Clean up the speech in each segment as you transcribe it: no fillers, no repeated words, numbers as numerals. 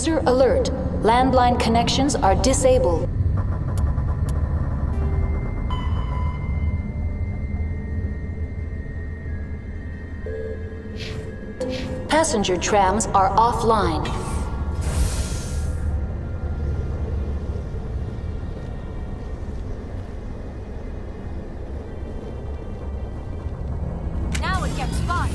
User alert. Landline connections are disabled. Passenger trams are offline. Now it gets fun.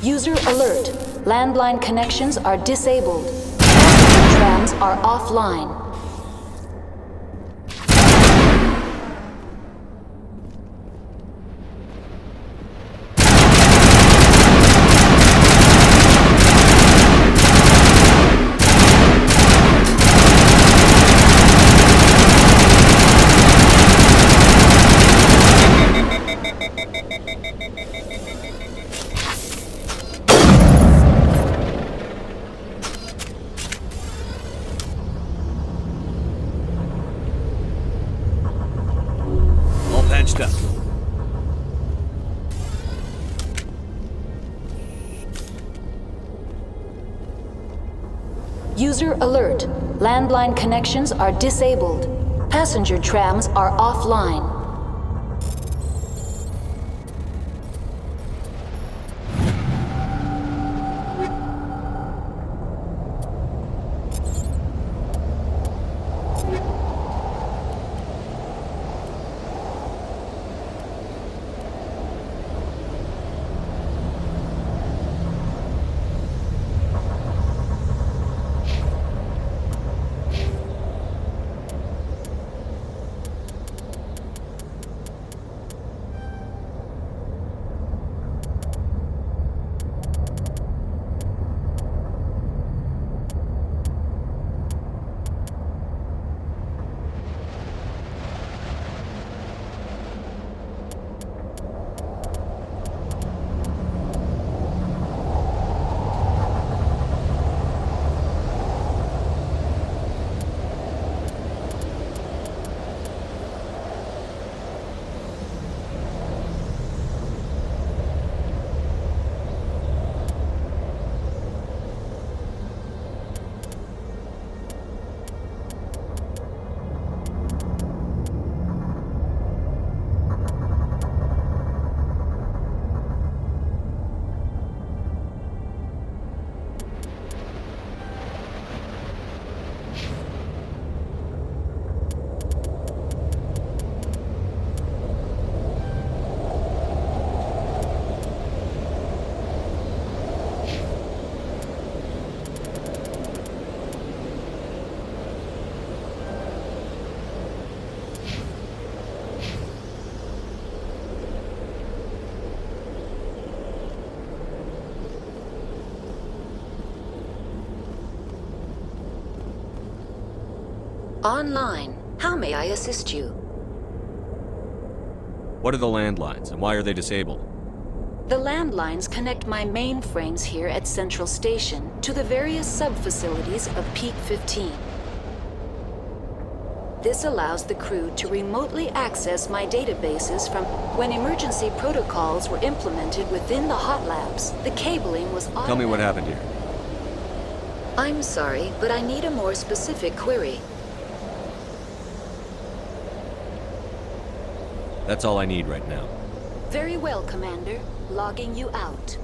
User alert. Landline connections are disabled. Passenger trams are offline. Patched up. User alert. Landline connections are disabled. Passenger trams are offline. Online. How may I assist you? What are the landlines, and why are they disabled? The landlines connect my mainframes here at Central Station to the various sub-facilities of Peak 15. This allows the crew to remotely access my databases from when emergency protocols were implemented within the hot labs. The cabling was automatic. Tell me what happened here. I'm sorry, but I need a more specific query. That's all I need right now. Very well, Commander. Logging you out.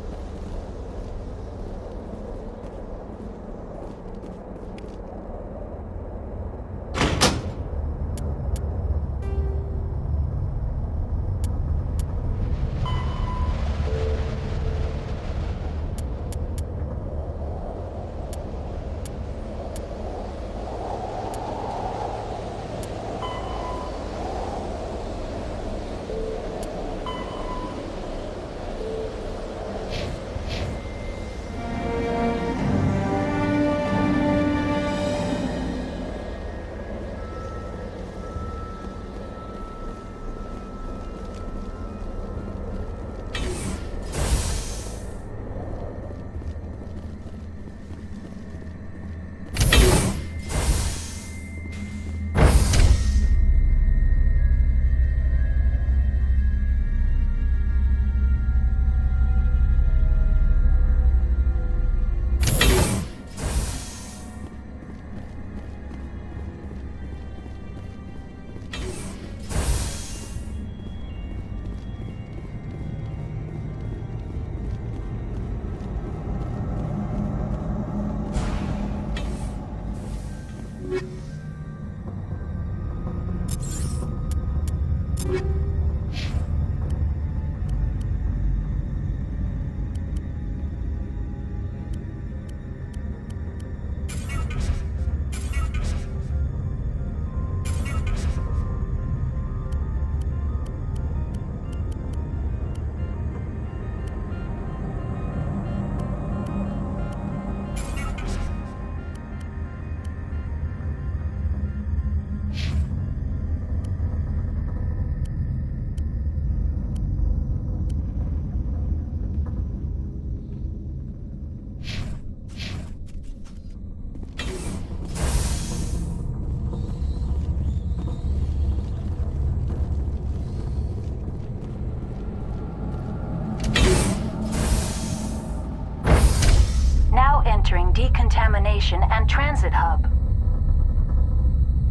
Entering decontamination and transit hub.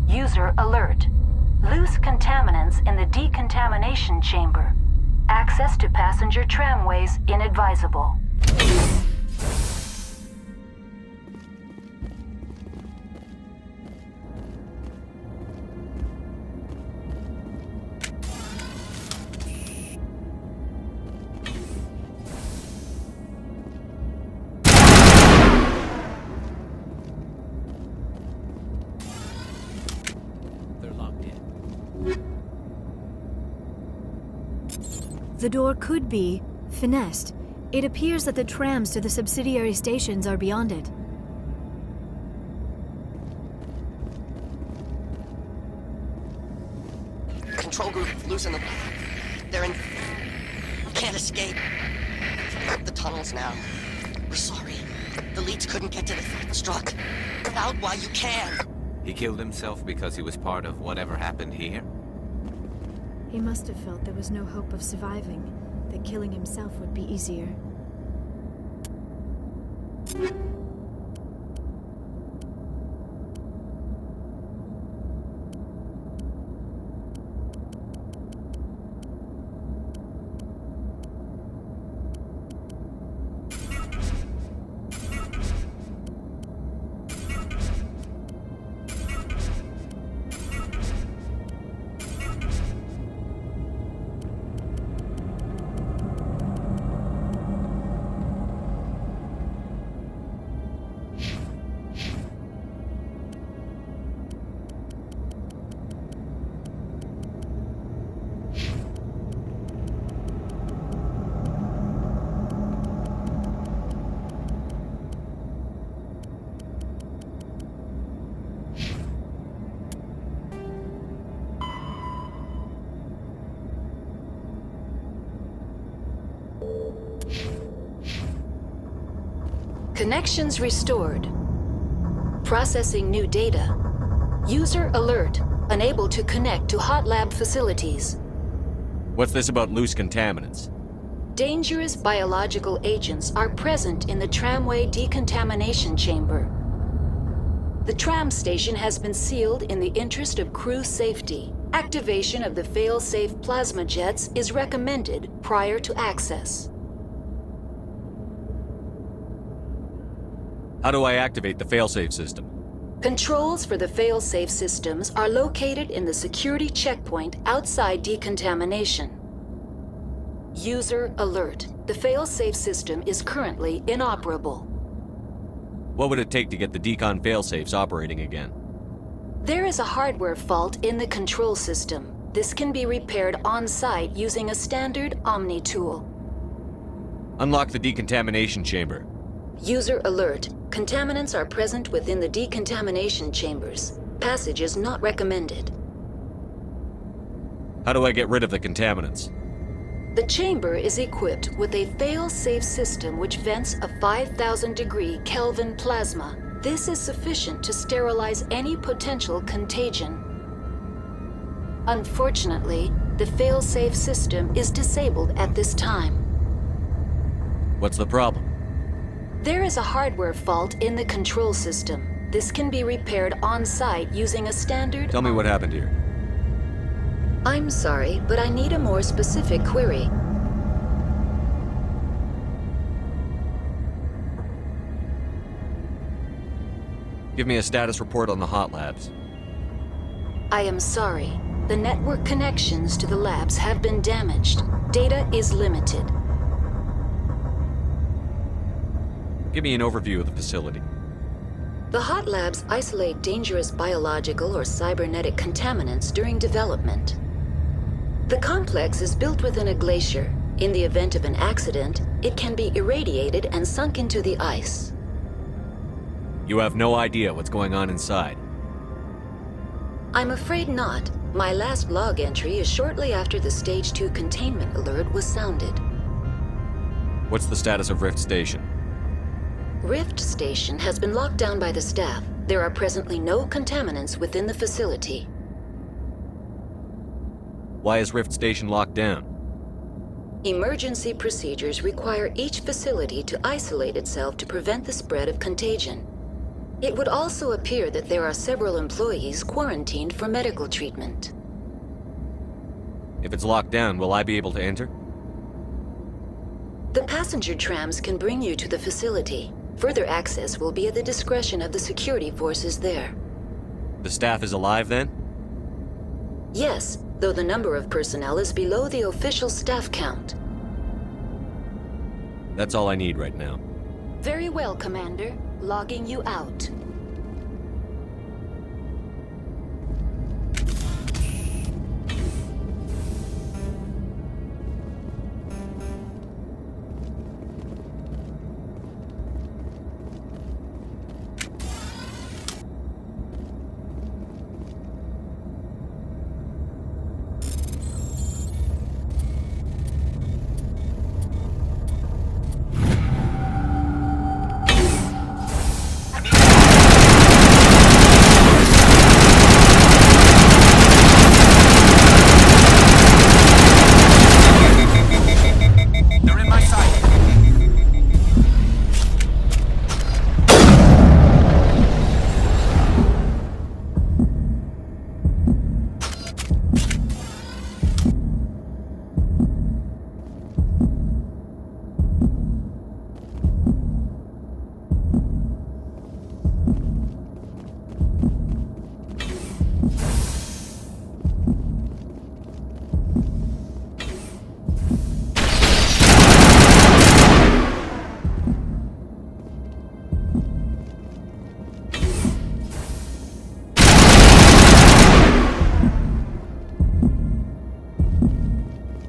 User alert. Loose contaminants in the decontamination chamber. Access to passenger tramways inadvisable. The door could be finessed. It appears that the trams to the subsidiary stations are beyond it. Control group, loosen them. They're in... Can't escape. The tunnels now. We're sorry. The leads couldn't get to the struck. Get out while you can. He killed himself because he was part of whatever happened here? He must have felt there was no hope of surviving, that killing himself would be easier. Connections restored. Processing new data. User alert. Unable to connect to hot lab facilities. What's this about loose contaminants? Dangerous biological agents are present in the tramway decontamination chamber. The tram station has been sealed in the interest of crew safety. Activation of the fail-safe plasma jets is recommended prior to access. How do I activate the failsafe system? Controls for the fail-safe systems are located in the security checkpoint outside decontamination. User alert. The fail-safe system is currently inoperable. What would it take to get the decon failsafes operating again? There is a hardware fault in the control system. This can be repaired on-site using a standard Omni tool. Unlock the decontamination chamber. User alert. Contaminants are present within the decontamination chambers. Passage is not recommended. How do I get rid of the contaminants? The chamber is equipped with a fail-safe system which vents a 5,000-degree Kelvin plasma. This is sufficient to sterilize any potential contagion. Unfortunately, the fail-safe system is disabled at this time. What's the problem? There is a hardware fault in the control system. This can be repaired on-site using a standard... Tell me what happened here. I'm sorry, but I need a more specific query. Give me a status report on the hot labs. I am sorry. The network connections to the labs have been damaged. Data is limited. Give me an overview of the facility. The hot labs isolate dangerous biological or cybernetic contaminants during development. The complex is built within a glacier. In the event of an accident, it can be irradiated and sunk into the ice. You have no idea what's going on inside. I'm afraid not. My last log entry is shortly after the Stage 2 containment alert was sounded. What's the status of Rift Station? Rift Station has been locked down by the staff. There are presently no contaminants within the facility. Why is Rift Station locked down? Emergency procedures require each facility to isolate itself to prevent the spread of contagion. It would also appear that there are several employees quarantined for medical treatment. If it's locked down, will I be able to enter? The passenger trams can bring you to the facility. Further access will be at the discretion of the security forces there. The staff is alive then? Yes, though the number of personnel is below the official staff count. That's all I need right now. Very well, Commander. Logging you out.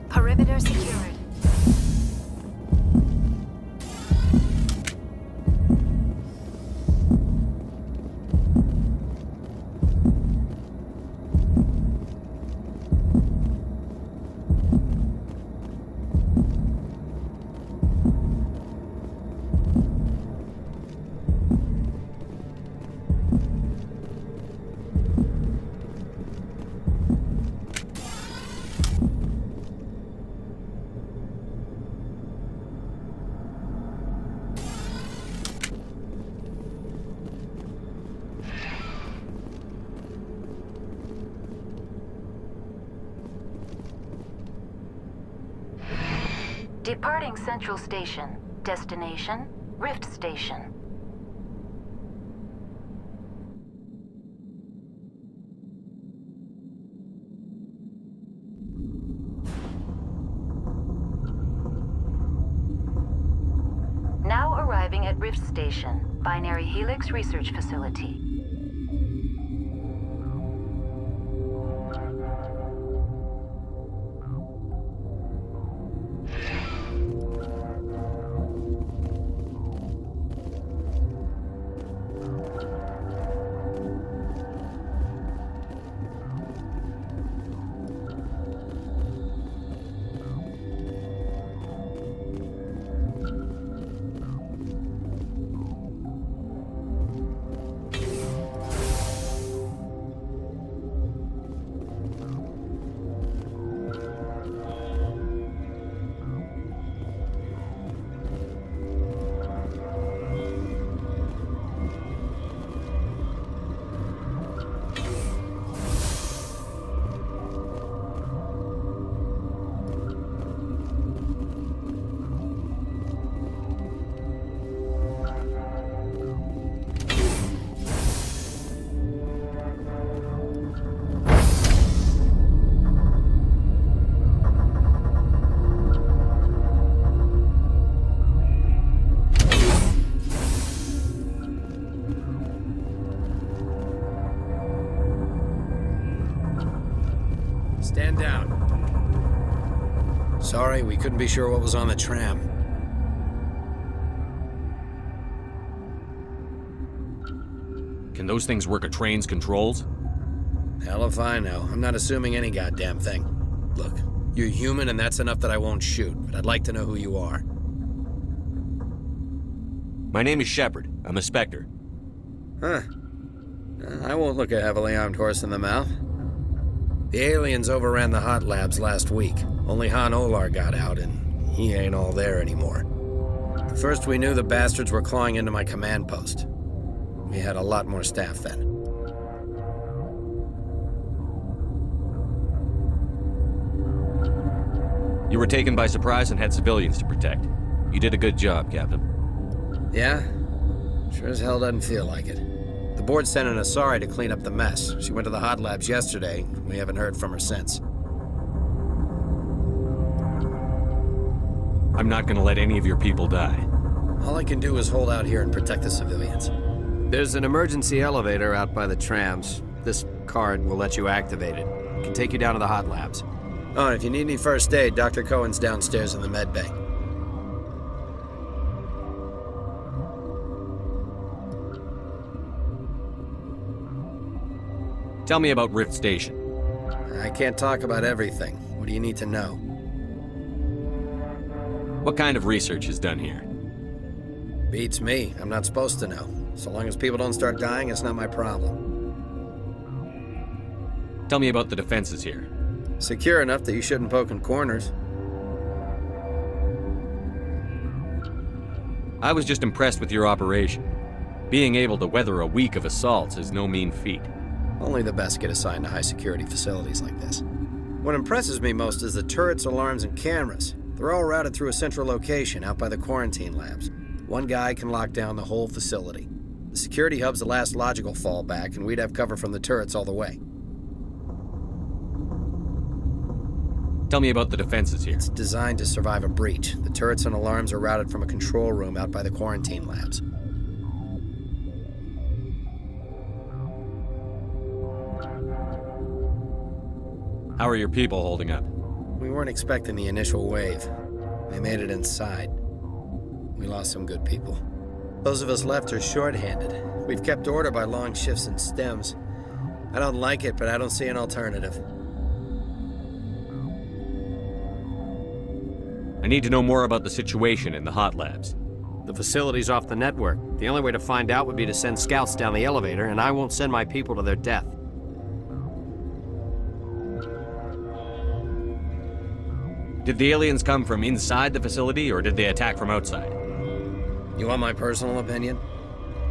Perimeter secured. Departing Central Station. Destination, Rift Station. Now arriving at Rift Station, Binary Helix Research Facility. Stand down. Sorry, we couldn't be sure what was on the tram. Can those things work a train's controls? Hell if I know. I'm not assuming any goddamn thing. Look, you're human and that's enough that I won't shoot, but I'd like to know who you are. My name is Shepard. I'm a Spectre. Huh. I won't look a heavily armed horse in the mouth. The aliens overran the hot labs last week. Only Han Olar got out, and he ain't all there anymore. First we knew the bastards were clawing into my command post. We had a lot more staff then. You were taken by surprise and had civilians to protect. You did a good job, Captain. Yeah? Sure as hell doesn't feel like it. The board sent an Asari to clean up the mess. She went to the hot labs yesterday. We haven't heard from her since. I'm not gonna let any of your people die. All I can do is hold out here and protect the civilians. There's an emergency elevator out by the trams. This card will let you activate it. It can take you down to the hot labs. Oh, and if you need any first aid, Dr. Cohen's downstairs in the med bay. Tell me about Rift Station. I can't talk about everything. What do you need to know? What kind of research is done here? Beats me. I'm not supposed to know. So long as people don't start dying, it's not my problem. Tell me about the defenses here. Secure enough that you shouldn't poke in corners. I was just impressed with your operation. Being able to weather a week of assaults is no mean feat. Only the best get assigned to high-security facilities like this. What impresses me most is the turrets, alarms, and cameras. They're all routed through a central location out by the quarantine labs. One guy can lock down the whole facility. The security hub's the last logical fallback, and we'd have cover from the turrets all the way. Tell me about the defenses here. It's designed to survive a breach. The turrets and alarms are routed from a control room out by the quarantine labs. How are your people holding up? We weren't expecting the initial wave. They made it inside. We lost some good people. Those of us left are short-handed. We've kept order by long shifts and stems. I don't like it, but I don't see an alternative. I need to know more about the situation in the hot labs. The facility's off the network. The only way to find out would be to send scouts down the elevator, and I won't send my people to their death. Did the aliens come from inside the facility, or did they attack from outside? You want my personal opinion?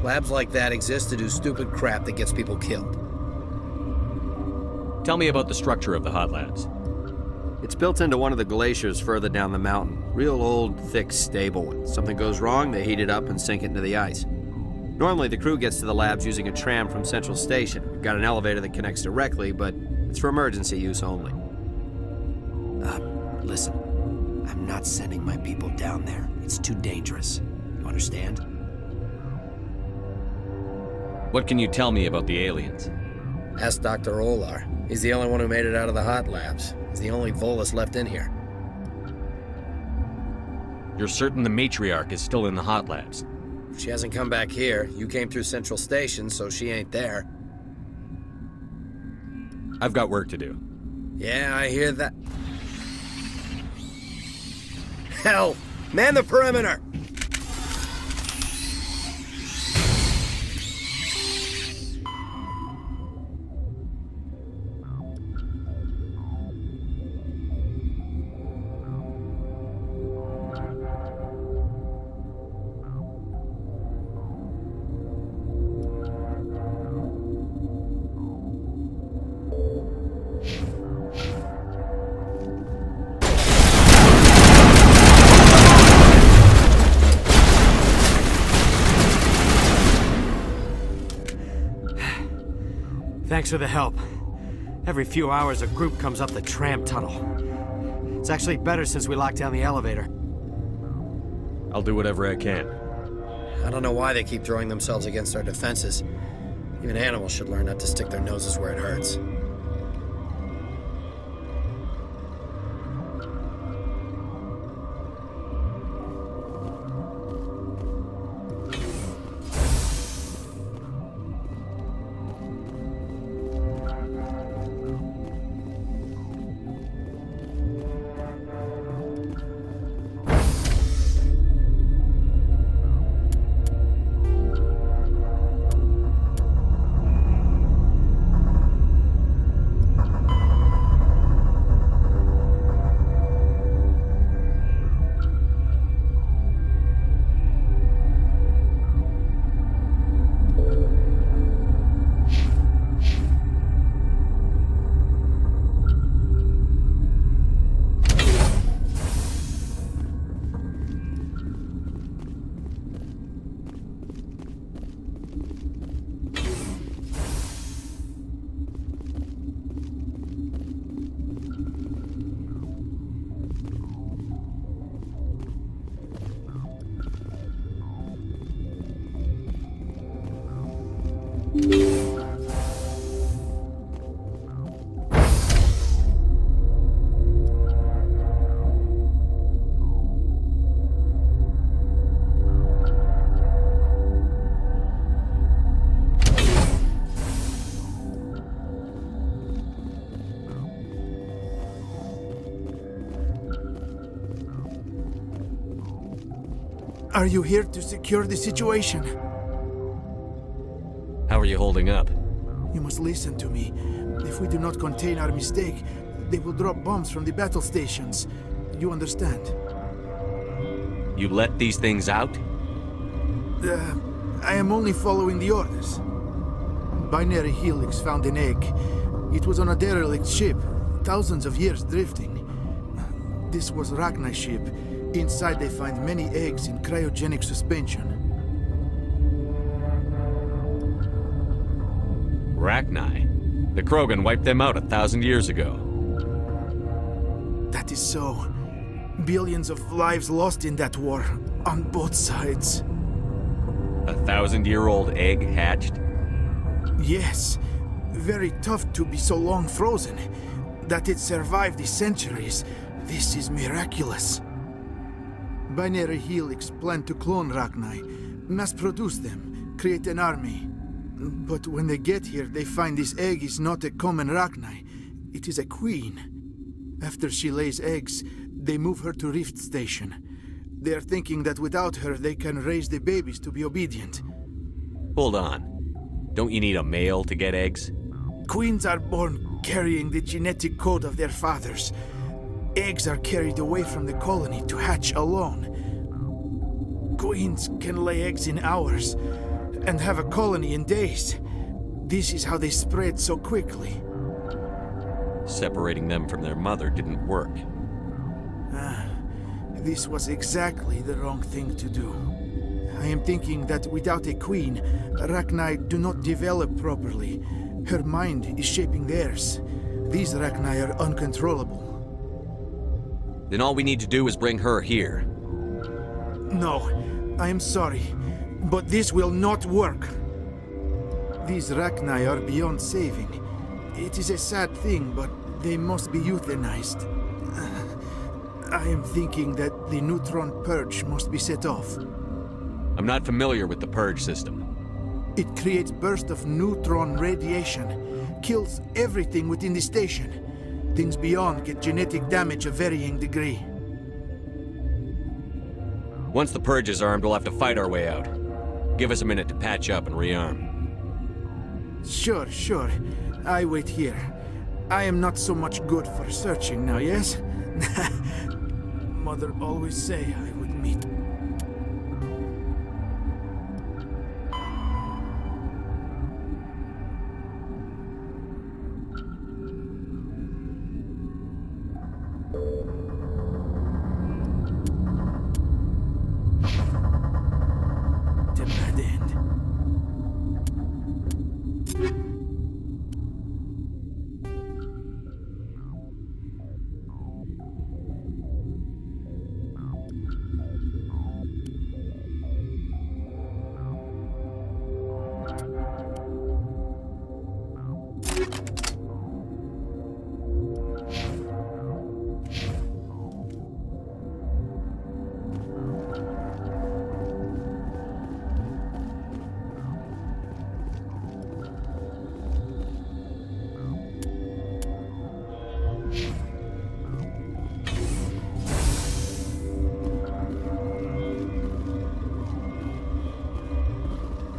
Labs like that exist to do stupid crap that gets people killed. Tell me about the structure of the hot labs. It's built into one of the glaciers further down the mountain. Real old, thick, stable one. Something goes wrong, they heat it up and sink it into the ice. Normally, the crew gets to the labs using a tram from Central Station. We've got an elevator that connects directly, but it's for emergency use only. Listen, I'm not sending my people down there. It's too dangerous. You understand? What can you tell me about the aliens? Ask Dr. Olar. He's the only one who made it out of the hot labs. He's the only Volus left in here. You're certain the matriarch is still in the hot labs? She hasn't come back here. You came through Central Station, so she ain't there. I've got work to do. Yeah, I hear that. Hell! Man the perimeter! Thanks for the help. Every few hours, a group comes up the tram tunnel. It's actually better since we locked down the elevator. I'll do whatever I can. I don't know why they keep throwing themselves against our defenses. Even animals should learn not to stick their noses where it hurts. Are you here to secure the situation? How are you holding up? You must listen to me. If we do not contain our mistake, they will drop bombs from the battle stations. You understand? You let these things out? I am only following the orders. Binary Helix found an egg. It was on a derelict ship, thousands of years drifting. This was Rachni's ship. Inside they find many eggs in cryogenic suspension. Rachni? The Krogan wiped them out 1,000 years ago. That is so. Billions of lives lost in that war, on both sides. 1,000-year-old egg hatched? Yes. Very tough to be so long frozen. That it survived the centuries. This is miraculous. Binary Helix planned to clone Rachni, mass-produce them, create an army. But when they get here, they find this egg is not a common Rachni. It is a queen. After she lays eggs, they move her to Rift Station. They are thinking that without her, they can raise the babies to be obedient. Hold on. Don't you need a male to get eggs? Queens are born carrying the genetic code of their fathers. Eggs are carried away from the colony to hatch alone. Queens can lay eggs in hours and have a colony in days. This is how they spread so quickly. Separating them from their mother didn't work. This was exactly the wrong thing to do. I am thinking that without a queen, Rachni do not develop properly. Her mind is shaping theirs. These Rachni are uncontrollable. Then all we need to do is bring her here. No, I am sorry, but this will not work. These Rachni are beyond saving. It is a sad thing, but they must be euthanized. I am thinking that the neutron purge must be set off. I'm not familiar with the purge system. It creates bursts of neutron radiation, kills everything within the station. Things beyond get genetic damage of varying degree. Once the purge is armed, we'll have to fight our way out. Give us a minute to patch up and rearm. Sure. I wait here. I am not so much good for searching now, yes? Mother always say I would meet. The bad end.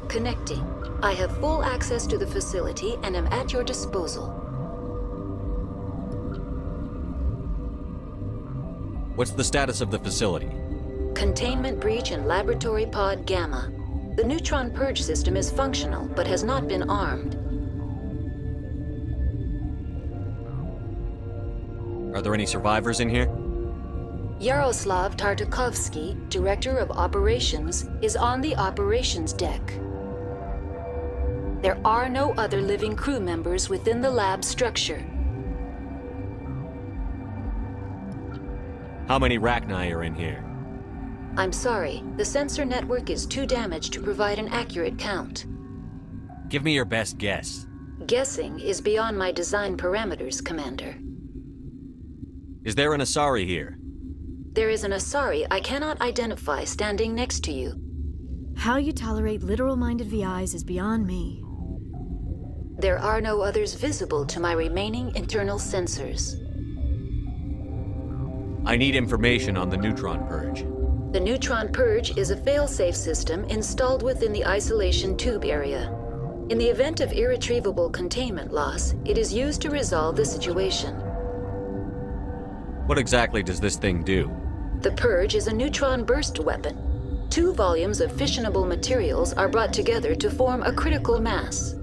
Connecting. I have full access to the facility and am at your disposal. What's the status of the facility? Containment breach in Laboratory Pod Gamma. The neutron purge system is functional, but has not been armed. Are there any survivors in here? Yaroslav Tartakovsky, Director of Operations, is on the operations deck. There are no other living crew members within the lab structure. How many Rachni are in here? I'm sorry, the sensor network is too damaged to provide an accurate count. Give me your best guess. Guessing is beyond my design parameters, Commander. Is there an Asari here? There is an Asari I cannot identify standing next to you. How you tolerate literal-minded VIs is beyond me. There are no others visible to my remaining internal sensors. I need information on the neutron purge. The neutron purge is a fail-safe system installed within the isolation tube area. In the event of irretrievable containment loss, it is used to resolve the situation. What exactly does this thing do? The purge is a neutron burst weapon. 2 volumes of fissionable materials are brought together to form a critical mass.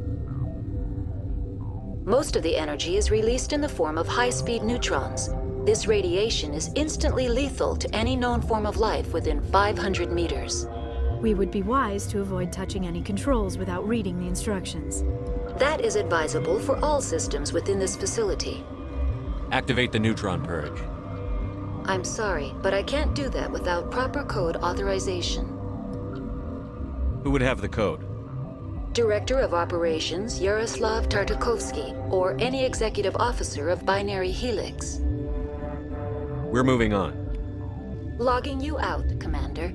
Most of the energy is released in the form of high-speed neutrons. This radiation is instantly lethal to any known form of life within 500 meters. We would be wise to avoid touching any controls without reading the instructions. That is advisable for all systems within this facility. Activate the neutron purge. I'm sorry, but I can't do that without proper code authorization. Who would have the code? Director of Operations Yaroslav Tartakovsky, or any executive officer of Binary Helix. We're moving on. Logging you out, Commander.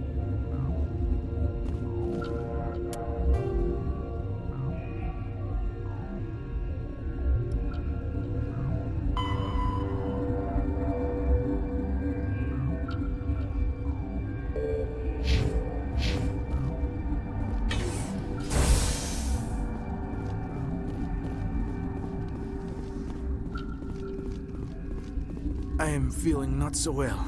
I am feeling not so well.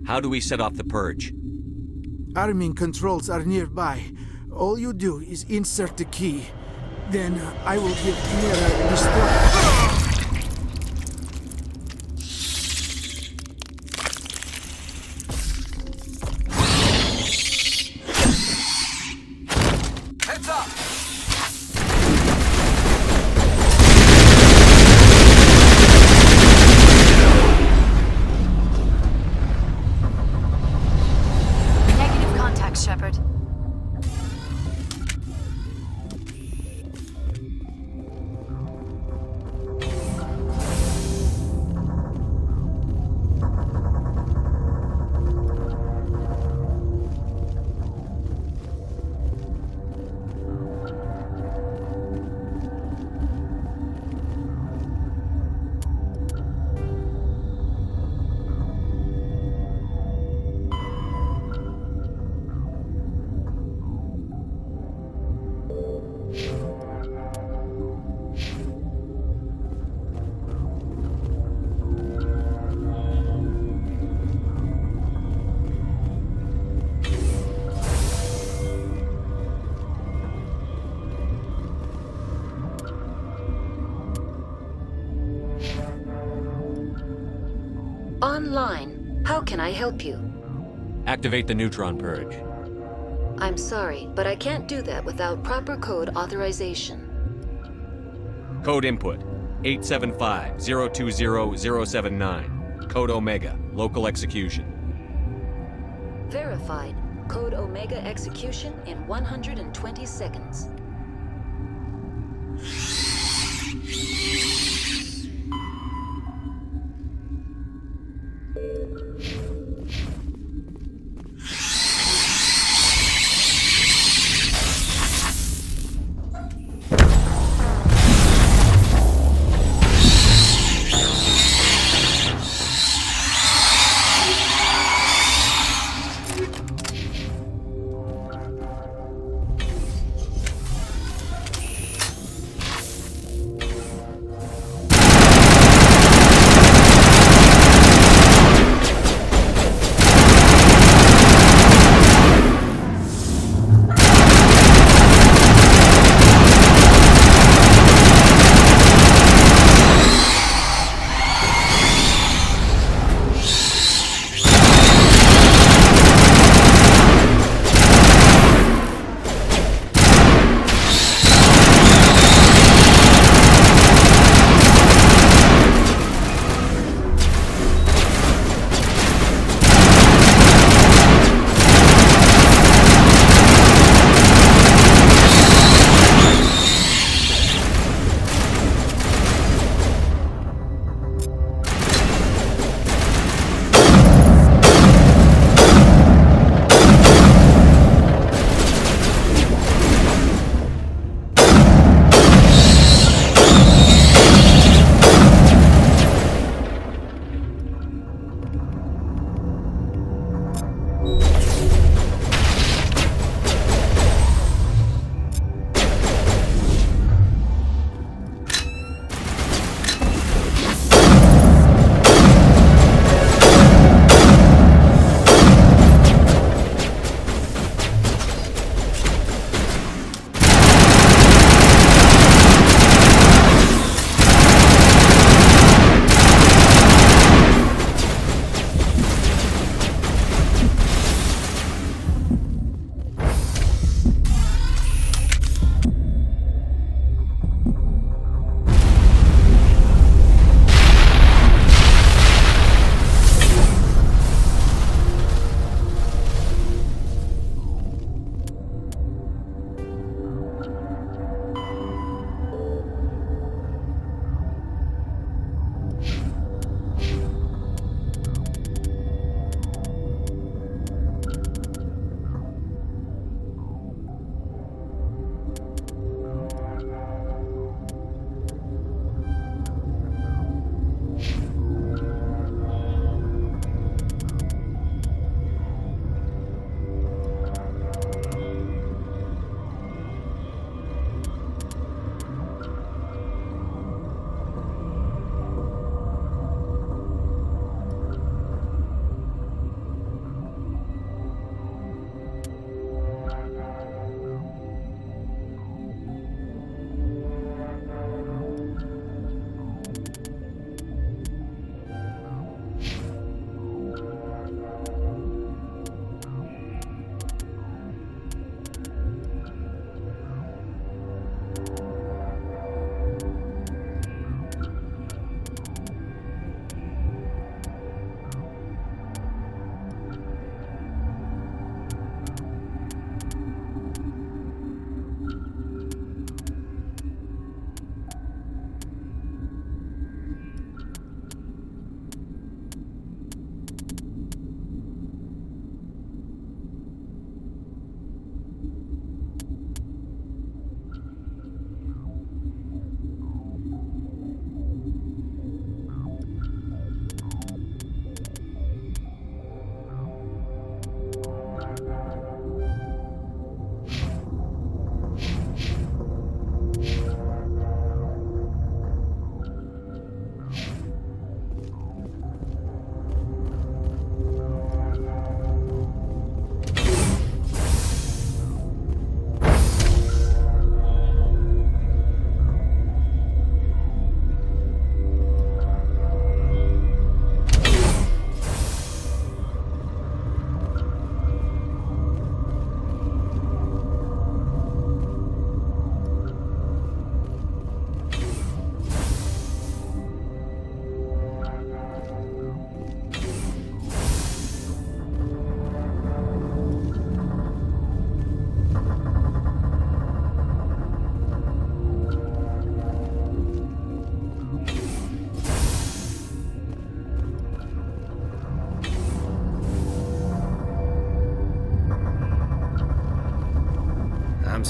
How do we set off the purge? Arming controls are nearby. All you do is insert the key. Then I will give Tierra destruct. Heads up! Negative contact, Shepard. Online. How can I help you? Activate the neutron purge. I'm sorry, but I can't do that without proper code authorization. Code input 875-020-079. Code Omega. Local execution. Verified. Code Omega execution in 120 seconds.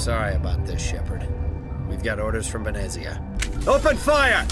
Sorry about this, Shepard. We've got orders from Venezia. Open fire!